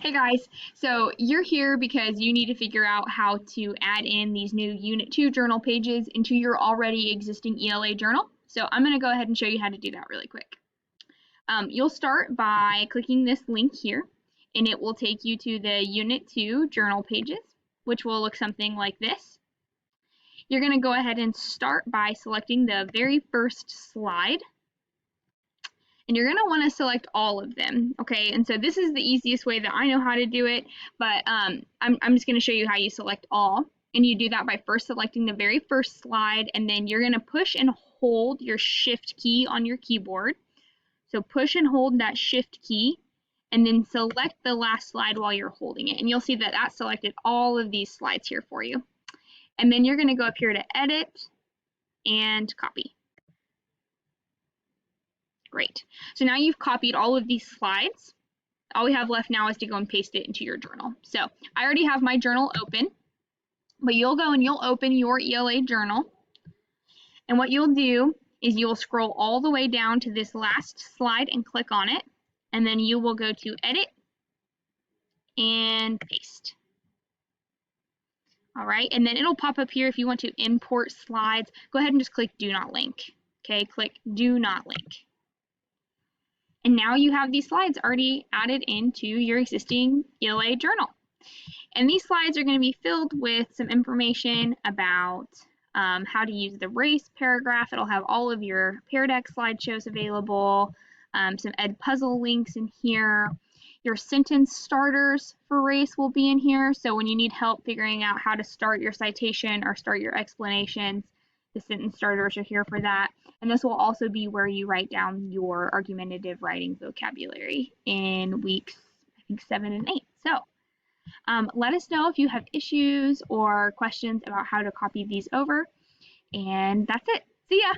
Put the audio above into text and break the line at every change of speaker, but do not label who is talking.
Hey guys, so you're here because you need to figure out how to add in these new Unit 2 journal pages into your already existing ELA journal. So I'm going to go ahead and show you how to do that really quick. You'll start by clicking this link here, and it will take you to the Unit 2 journal pages, which will look something like this. You're going to go ahead and start by selecting the very first slide. And you're going to want to select all of them, okay? And so this is the easiest way that I know how to do it, but I'm just going to show you how you select all. And you do that by first selecting the very first slide, and then you're going to push and hold your Shift key on your keyboard. So push and hold that Shift key, and then select the last slide while you're holding it. And you'll see that that selected all of these slides here for you. And then you're going to go up here to Edit and Copy. Great. So now you've copied all of these slides. All we have left now is to go and paste it into your journal. So I already have my journal open, but you'll go and you'll open your ELA journal. And what you'll do is you'll scroll all the way down to this last slide and click on it. And then you will go to Edit and Paste. All right, and then it'll pop up here if you want to import slides. Go ahead and just click Do Not Link. Okay, click Do Not Link. And now you have these slides already added into your existing ELA journal. And these slides are going to be filled with some information about how to use the race paragraph. It'll have all of your Pear Deck slideshows available, some Edpuzzle links in here. Your sentence starters for race will be in here. So when you need help figuring out how to start your citation or start your explanations, the sentence starters are here for that. And this will also be where you write down your argumentative writing vocabulary in weeks, I think, 7 and 8. So let us know if you have issues or questions about how to copy these over. And that's it. See ya!